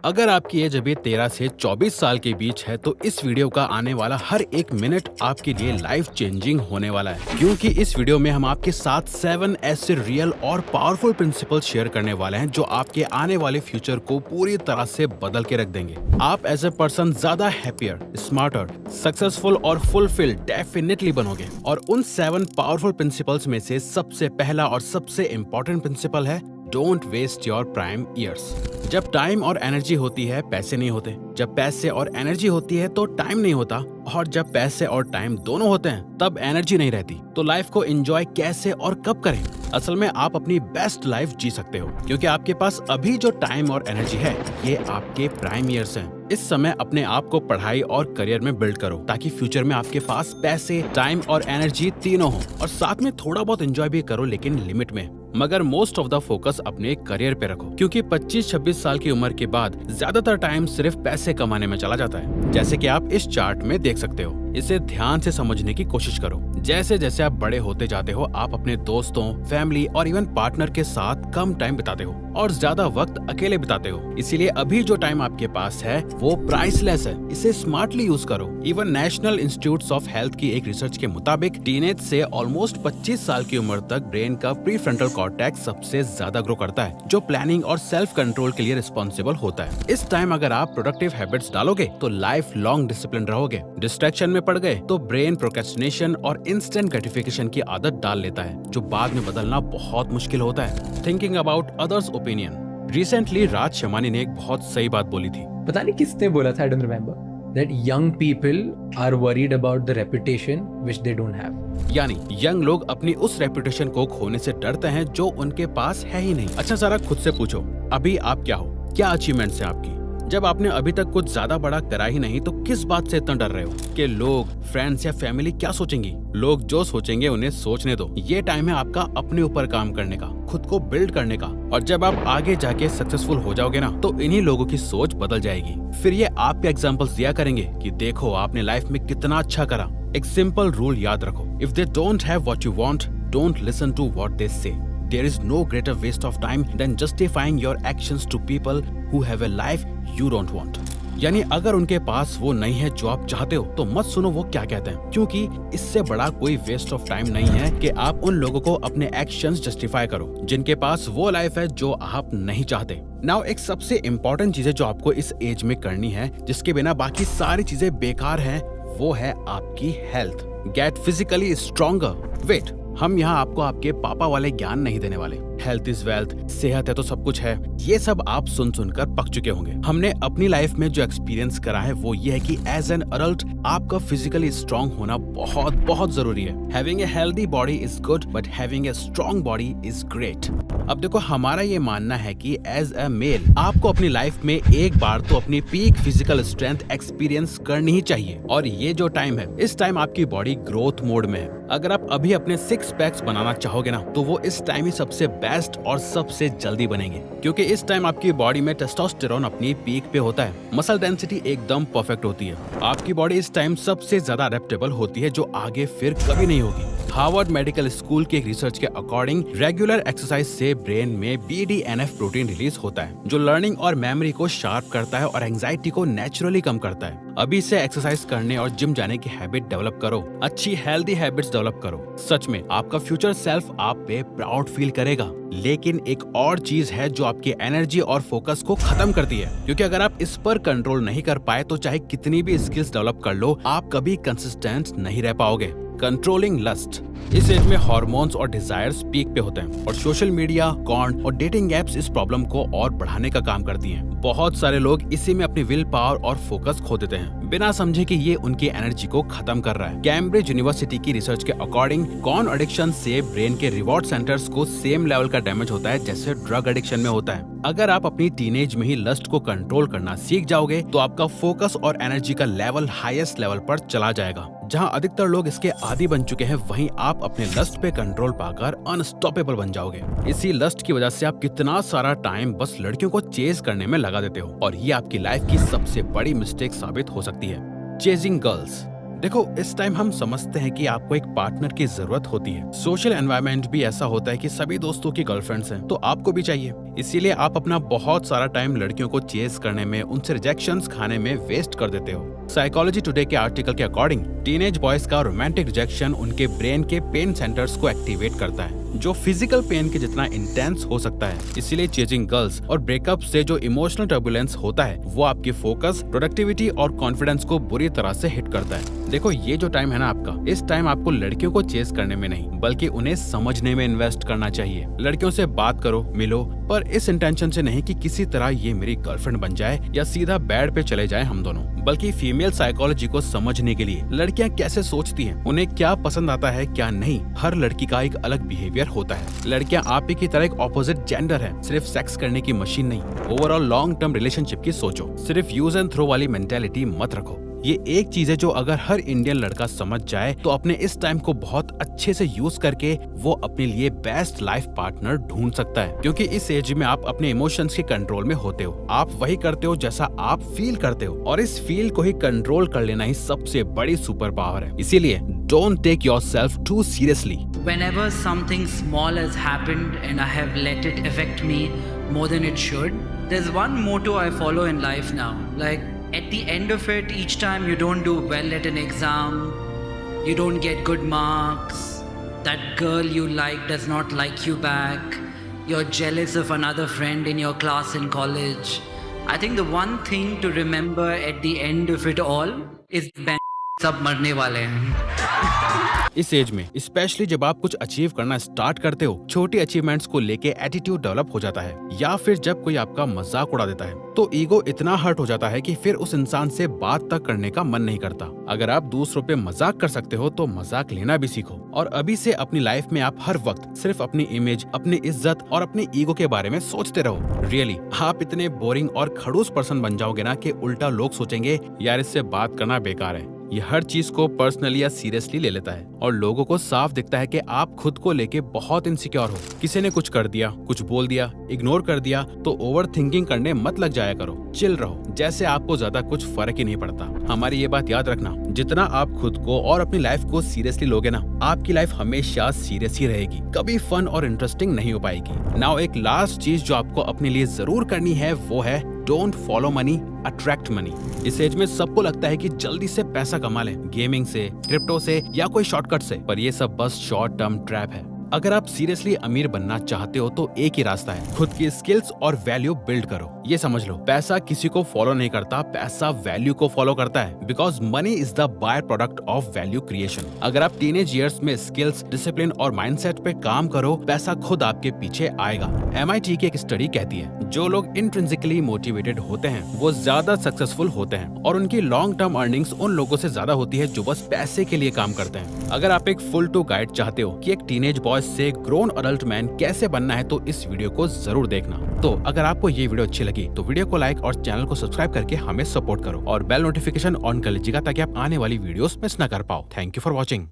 अगर आपकी एज अभी 13 से 24 साल के बीच है तो इस वीडियो का आने वाला हर एक मिनट आपके लिए लाइफ चेंजिंग होने वाला है, क्योंकि इस वीडियो में हम आपके साथ 7 ऐसे रियल और पावरफुल प्रिंसिपल शेयर करने वाले हैं जो आपके आने वाले फ्यूचर को पूरी तरह से बदल के रख देंगे। आप एज ए पर्सन ज्यादा हैप्पियर, स्मार्टर, सक्सेसफुल और फुलफिल्ड डेफिनेटली बनोगे। और उन 7 पावरफुल प्रिंसिपल्स में से सबसे पहला और सबसे इम्पोर्टेंट प्रिंसिपल है don't waste your prime years. जब टाइम और एनर्जी होती है पैसे नहीं होते, जब पैसे और एनर्जी होती है तो टाइम नहीं होता, और जब पैसे और टाइम दोनों होते हैं तब एनर्जी नहीं रहती। तो लाइफ को एंजॉय कैसे और कब करें? असल में आप अपनी बेस्ट लाइफ जी सकते हो, क्योंकि आपके पास अभी जो टाइम और एनर्जी है ये आपके प्राइम ईयर्स हैं। इस समय अपने आप को पढ़ाई और करियर में बिल्ड करो ताकि फ्यूचर में आपके पास पैसे, टाइम और एनर्जी तीनों हो, और साथ में थोड़ा बहुत एंजॉय भी करो, लेकिन लिमिट में। मगर मोस्ट ऑफ द फोकस अपने करियर पे रखो, क्योंकि 25-26 साल की उम्र के बाद ज्यादातर टाइम सिर्फ पैसे कमाने में चला जाता है, जैसे कि आप इस चार्ट में देख सकते हो। इसे ध्यान से समझने की कोशिश करो। जैसे जैसे आप बड़े होते जाते हो आप अपने दोस्तों, फैमिली और इवन पार्टनर के साथ कम टाइम बिताते हो और ज्यादा वक्त अकेले बिताते हो। इसीलिए अभी जो टाइम आपके पास है वो प्राइसलेस है, इसे स्मार्टली यूज करो। Even national institute of health की एक रिसर्च के मुताबिक टीनेज से ऑलमोस्ट 25 साल की उम्र तक ब्रेन का प्री फ्रंटल कॉर्टेक्स सबसे ज्यादा ग्रो करता है, जो प्लानिंग और सेल्फ कंट्रोल के लिए रिस्पॉन्सिबल होता है। इस टाइम अगर आप प्रोडक्टिव हैबिट्स डालोगे तो लाइफ लॉन्ग डिसिप्लिन रहोगे। डिस्ट्रैक्शन में पड़ गए तो ब्रेन प्रोक्रेस्टिनेशन और इंस्टेंट ग्रेटिफिकेशन की आदत डाल लेता है, जो बाद में बदलना बहुत मुश्किल होता है। Thinking about others opinion. Recently Raj Shamani ने एक बहुत सही बात बोली थी। पता नहीं किसने बोला था, I don't remember, that young people are worried about the reputation which they don't have. यानी यंग लोग अपनी उस रेपुटेशन को खोने से डरते हैं जो उनके पास है ही नहीं। अच्छा, जरा खुद से पूछो, अभी आप क्या हो? क्या अचीवमेंट्स है आपकी? जब आपने अभी तक कुछ ज्यादा बड़ा करा ही नहीं तो किस बात से इतना डर रहे हो कि लोग, फ्रेंड्स या फैमिली क्या सोचेंगी? लोग जो सोचेंगे उन्हें सोचने दो। ये टाइम है आपका अपने ऊपर काम करने का, खुद को बिल्ड करने का। और जब आप आगे जाके सक्सेसफुल हो जाओगे ना तो इन्हीं लोगों की सोच बदल जाएगी। फिर ये आपके एग्जाम्पल्स दिया करेंगे कि देखो आपने लाइफ में कितना अच्छा करा। एक सिंपल रूल याद रखो, if they don't have what you want, don't listen to what they say. There is no greater waste of time than justifying your actions to people who have a life you don't want. यानी अगर उनके पास वो नहीं है जो आप चाहते हो तो मत सुनो वो क्या कहते हैं, क्योंकि इससे बड़ा कोई वेस्ट ऑफ टाइम नहीं है कि आप उन लोगों को अपने एक्शंस जस्टिफाई करो जिनके पास वो लाइफ है जो आप नहीं चाहते। नाउ एक सबसे इम्पोर्टेंट चीज है जो आपको इस एज में करनी है, जिसके बिना बाकी सारी चीजें बेकार हैं, वो है आपकी health. Get physically stronger. Wait, हम यहाँ आपको आपके पापा वाले ज्ञान नहीं देने वाले। हेल्थ इज वेल्थ, सेहत है तो सब कुछ है, ये सब आप सुन सुनकर पक चुके होंगे। हमने अपनी लाइफ में जो एक्सपीरियंस करा है वो ये है कि एज एन अडल्ट आपका फिजिकली स्ट्रांग होना बहुत बहुत जरूरी है। Having a healthy body is good but having a strong body is great. अब देखो, हमारा ये मानना है कि एज अ मेल आपको अपनी लाइफ में एक बार तो अपनी पीक फिजिकल स्ट्रेंथ एक्सपीरियंस करनी ही चाहिए, और ये जो टाइम है इस टाइम आपकी बॉडी ग्रोथ मोड में है। अगर आप अभी अपने 6 पैक्स बनाना चाहोगे ना तो वो इस टाइम ही सबसे बेस्ट और सबसे जल्दी बनेंगे, क्योंकि इस टाइम आपकी बॉडी में टेस्टोस्टेरोन अपनी पीक पे होता है। मसल डेंसिटी एकदम परफेक्ट होती है। आपकी बॉडी इस टाइम सबसे ज्यादा अडेप्टेबल होती है, जो आगे फिर कभी नहीं होगी। हार्वर्ड मेडिकल स्कूल के एक रिसर्च के अकॉर्डिंग रेगुलर एक्सरसाइज से ब्रेन में BDNF प्रोटीन रिलीज होता है, जो लर्निंग और मेमोरी को शार्प करता है और एंजाइटी को नेचुरली कम करता है। अभी से एक्सरसाइज करने और जिम जाने की हैबिट डेवलप करो, अच्छी हेल्दी हैबिट्स डेवलप करो। सच में आपका फ्यूचर सेल्फ आप पे प्राउड फील करेगा। लेकिन एक और चीज है जो आपकी एनर्जी और फोकस को खत्म करती है, क्योंकि अगर आप इस पर कंट्रोल नहीं कर पाए तो चाहे कितनी भी स्किल्स डेवलप कर लो, आप कभी कंसिस्टेंट नहीं रह पाओगे। Controlling lust. इस एज में हार्मोन्स और डिजायर्स पीक पे होते हैं, और सोशल मीडिया, कॉर्न और डेटिंग एप्स इस प्रॉब्लम को और बढ़ाने का काम करती हैं। बहुत सारे लोग इसी में अपनी विल पावर और फोकस खो देते हैं, बिना समझे कि ये उनकी एनर्जी को खत्म कर रहा है। कैम्ब्रिज यूनिवर्सिटी की रिसर्च के अकॉर्डिंग कॉर्न एडिक्शन से ब्रेन के रिवॉर्ड सेंटर्स को सेम लेवल का डैमेज होता है जैसे ड्रग एडिक्शन में होता है। अगर आप अपनी टीनेज में ही लस्ट को कंट्रोल करना सीख जाओगे तो आपका फोकस और एनर्जी का लेवल हाईएस्ट लेवल पर चला जाएगा। जहां अधिकतर लोग इसके आदी बन चुके हैं, वहीं आप अपने लस्ट पे कंट्रोल पाकर अनस्टॉपेबल बन जाओगे। इसी लस्ट की वजह से आप कितना सारा टाइम बस लड़कियों को चेज करने में लगा देते हो, और ये आपकी लाइफ की सबसे बड़ी मिस्टेक साबित हो सकती है। Chasing girls. देखो, इस टाइम हम समझते हैं कि आपको एक पार्टनर की जरूरत होती है। सोशल एनवायरनमेंट भी ऐसा होता है कि सभी दोस्तों की गर्लफ्रेंड्स हैं, तो आपको भी चाहिए। इसीलिए आप अपना बहुत सारा टाइम लड़कियों को चेस करने में, उनसे रिजेक्शंस खाने में वेस्ट कर देते हो। साइकोलॉजी टुडे के आर्टिकल के अकॉर्डिंग टीनेज बॉयज का रोमांटिक रिजेक्शन उनके ब्रेन के पेन सेंटर्स को एक्टिवेट करता है, जो फिजिकल पेन के जितना इंटेंस हो सकता है। इसीलिए चेजिंग गर्ल्स और ब्रेकअप से जो इमोशनल टर्बुलेंस होता है वो आपकी फोकस, प्रोडक्टिविटी और कॉन्फिडेंस को बुरी तरह से हिट करता है। देखो, ये जो टाइम है ना आपका, इस टाइम आपको लड़कियों को चेस करने में नहीं बल्कि उन्हें समझने में इन्वेस्ट करना चाहिए। लड़कियों से बात करो, मिलो, पर इस इंटेंशन से नहीं कि किसी तरह ये मेरी गर्लफ्रेंड बन जाए या सीधा बेड पे चले जाए हम दोनों, बल्कि फीमेल साइकोलॉजी को समझने के लिए लड़कियां कैसे सोचती हैं, उन्हें क्या पसंद आता है क्या नहीं। हर लड़की का एक अलग बिहेवियर होता है। लड़कियां आप ही की तरह एक ऑपोजिट जेंडर है, सिर्फ सेक्स करने की मशीन नहीं। ओवरऑल लॉन्ग टर्म रिलेशनशिप की सोचो, सिर्फ यूज एंड थ्रो वाली मेंटेलिटी मत रखो। ये एक चीज है जो अगर हर इंडियन लड़का समझ जाए तो अपने इस टाइम को बहुत अच्छे से यूज करके वो अपने लिए बेस्ट लाइफ पार्टनर ढूंढ सकता है। क्योंकि इस एज में आप अपने इमोशंस के कंट्रोल में होते हो, आप वही करते हो जैसा आप फील करते हो, और इस फील को ही कंट्रोल कर लेना ही सबसे बड़ी सुपर पावर है। इसीलिए don't take yourself too seriously. Whenever something small has happened and I have let it affect me more than it should, there's one motto I follow in life now. Like, at the end of it, each time you don't do well at an exam, you don't get good marks, that girl you like does not like you back, you're jealous of another friend in your class in college, I think the one thing to remember at the end of it all is सब मरने वाले हैं। इस age में specially जब आप कुछ achieve करना स्टार्ट करते हो, छोटी अचीवमेंट्स को लेके एटीट्यूड डेवलप हो जाता है, या फिर जब कोई आपका मजाक उड़ा देता है तो ईगो इतना हर्ट हो जाता है कि फिर उस इंसान से बात तक करने का मन नहीं करता। अगर आप दूसरों पे मजाक कर सकते हो तो मजाक लेना भी सीखो, और अभी से अपनी लाइफ में आप हर वक्त सिर्फ अपनी इमेज, अपनी इज्जत और अपने ईगो के बारे में सोचते रहो। रियली आप इतने बोरिंग और खड़ूस पर्सन बन जाओगे ना कि उल्टा लोग सोचेंगे यार इससे बात करना बेकार है। ये हर चीज को पर्सनली या सीरियसली ले लेता है और लोगों को साफ दिखता है कि आप खुद को लेके बहुत इनसिक्योर हो। किसी ने कुछ कर दिया, कुछ बोल दिया, इग्नोर कर दिया तो ओवर थिंकिंग करने मत लग जाया करो, चिल रहो, जैसे आपको ज्यादा कुछ फर्क ही नहीं पड़ता। हमारी ये बात याद रखना, जितना आप खुद को और अपनी लाइफ को सीरियसली लोगे ना, आपकी लाइफ हमेशा सीरियस ही रहेगी, कभी फन और इंटरेस्टिंग नहीं हो पाएगी। नाउ एक लास्ट चीज जो आपको अपने लिए जरूर करनी है वो है don't follow money, attract money. इस एज में सबको लगता है कि जल्दी से पैसा कमा लें, गेमिंग से, क्रिप्टो से या कोई शॉर्टकट से, पर ये सब बस शॉर्ट टर्म ट्रैप है। अगर आप सीरियसली अमीर बनना चाहते हो तो एक ही रास्ता है, खुद की स्किल्स और वैल्यू बिल्ड करो। ये समझ लो, पैसा किसी को फॉलो नहीं करता, पैसा वैल्यू को फॉलो करता है, because money is the by product of value creation. अगर आप टीनेज ईयर्स में स्किल्स, डिसिप्लिन और माइंडसेट पे काम करो, पैसा खुद आपके पीछे आएगा। MIT की एक स्टडी कहती है जो लोग इंट्रिंसिकली मोटिवेटेड होते हैं वो ज्यादा सक्सेसफुल होते हैं, और उनकी लॉन्ग टर्म अर्निंग्स उन लोगों से ज्यादा होती है जो बस पैसे के लिए काम करते हैं। अगर आप एक फुल टू गाइड चाहते हो कि एक टीनेज बॉय से ग्रोन अडल्ट मैन कैसे बनना है तो इस वीडियो को जरूर देखना। तो अगर आपको ये वीडियो अच्छी लगी तो वीडियो को लाइक और चैनल को सब्सक्राइब करके हमें सपोर्ट करो और बेल नोटिफिकेशन ऑन कर लीजिएगा ताकि आप आने वाली वीडियोस मिस ना कर पाओ। Thank you for watching.